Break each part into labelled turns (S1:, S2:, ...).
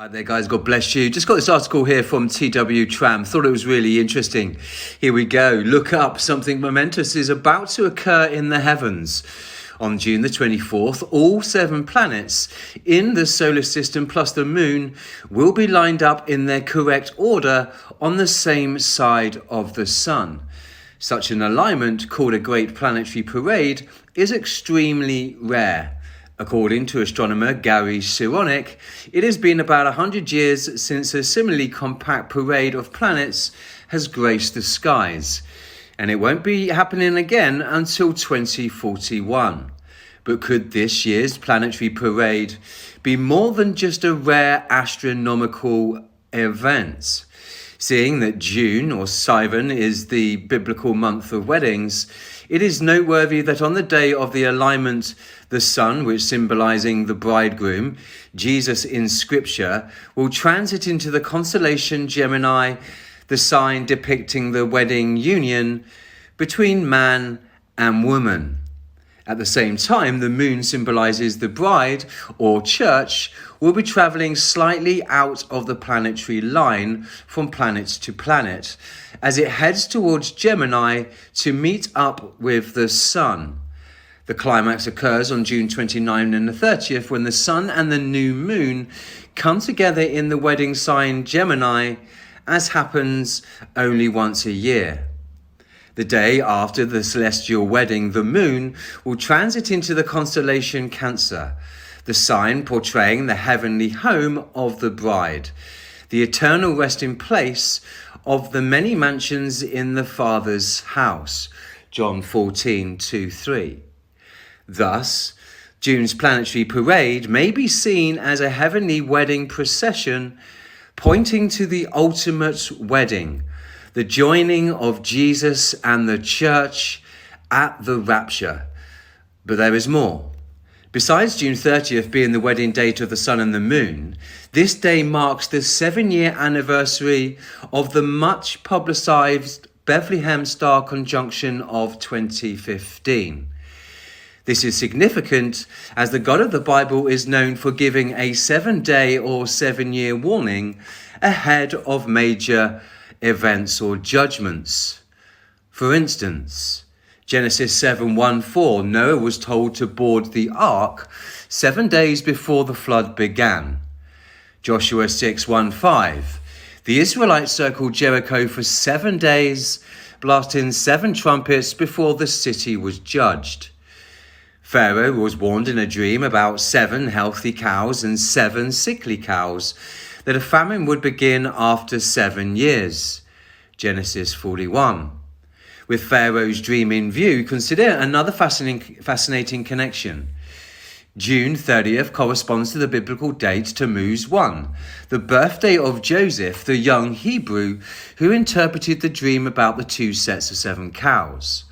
S1: Hi there guys, God bless you. Just got this article here from TW Tramm. Thought it was really interesting. Here we go. Look up, something momentous is about to occur in the heavens. On June the 24th, all 7 planets in the solar system plus the moon will be lined up in their correct order on the same side of the sun. Such an alignment, called a great planetary parade, is extremely rare. According to astronomer Gary Sironic, it has been about 100 years since a similarly compact parade of planets has graced the skies, and it won't be happening again until 2041. But could this year's planetary parade be more than just a rare astronomical event? Seeing that June, or Sivan, is the biblical month of weddings, it is noteworthy that on the day of the alignment, the sun, which symbolizing the bridegroom, Jesus in Scripture, will transit into the constellation Gemini, the sign depicting the wedding union between man and woman. At the same time, the moon symbolizes the bride, or church, will be traveling slightly out of the planetary line from planet to planet as it heads towards Gemini to meet up with the sun. The climax occurs on June 29 and the 30th when the sun and the new moon come together in the wedding sign Gemini, as happens only once a year. The day after the celestial wedding, the moon will transit into the constellation Cancer, the sign portraying the heavenly home of the bride, the eternal resting place of the many mansions in the Father's house. John 14:2-3. Thus, June's planetary parade may be seen as a heavenly wedding procession pointing to the ultimate wedding, the joining of Jesus and the church at the rapture. But there is more. Besides June 30th being the wedding date of the sun and the moon, this day marks the 7-year anniversary of the much publicized Bethlehem star conjunction of 2015. This is significant as the God of the Bible is known for giving a 7-day or 7-year warning ahead of major events or judgments. For instance, Genesis 7:1-4, Noah was told to board the ark 7 days before the flood began. Joshua 6:1-5, the Israelites circled Jericho for 7 days, blasting 7 trumpets before the city was judged. Pharaoh was warned in a dream about 7 healthy cows and 7 sickly cows, that a famine would begin after 7 years. Genesis 41. With Pharaoh's dream in view, consider another fascinating connection. June 30th corresponds to the biblical date Tammuz 1, the birthday of Joseph, the young Hebrew who interpreted the dream about the 2 sets of 7 cows.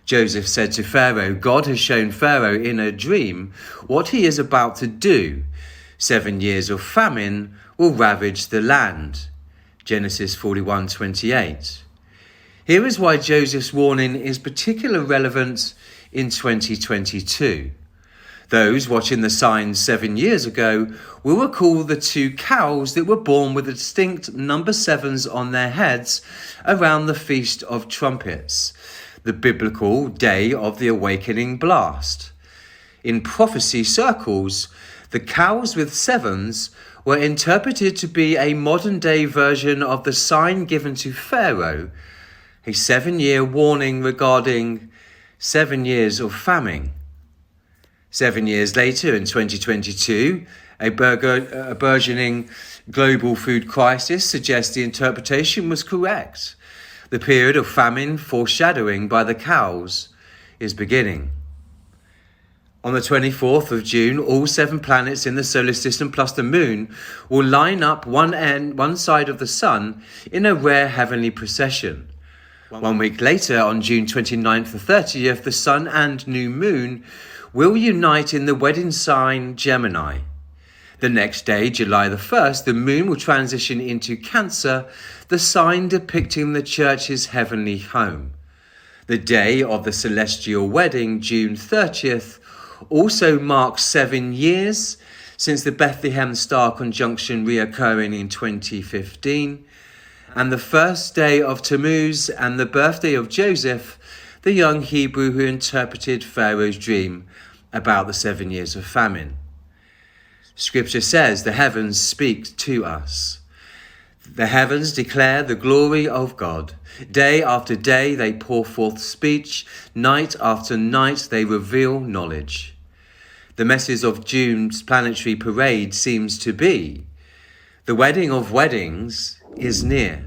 S1: Joseph said to Pharaoh, God has shown Pharaoh in a dream what he is about to do. 7 years of famine will ravage the land. Genesis 41:28. Here is why Joseph's warning is particularly relevant in 2022. Those watching the signs 7 years ago will recall the 2 cows that were born with the distinct number 7s on their heads around the Feast of Trumpets, the biblical day of the awakening blast. In prophecy circles, the cows with 7s were interpreted to be a modern-day version of the sign given to Pharaoh, a 7-year warning regarding 7 years of famine. 7 years later, in 2022, a burgeoning global food crisis suggests the interpretation was correct. The period of famine foreshadowing by the cows is beginning. On the 24th of June, all 7 planets in the solar system plus the moon will line up one side of the sun in a rare heavenly procession. 1 week later, on June 29th to 30th, the sun and new moon will unite in the wedding sign Gemini. The next day, July the 1st, the moon will transition into Cancer, the sign depicting the church's heavenly home. The day of the celestial wedding, June 30th, also marks 7 years since the Bethlehem star conjunction reoccurring in 2015, and the first day of Tammuz and the birthday of Joseph, the young Hebrew who interpreted Pharaoh's dream about the 7 years of famine. Scripture says the heavens speak to us. The heavens declare the glory of God. Day after day they pour forth speech. Night after night they reveal knowledge. The message of June's planetary parade seems to be, the wedding of weddings is near.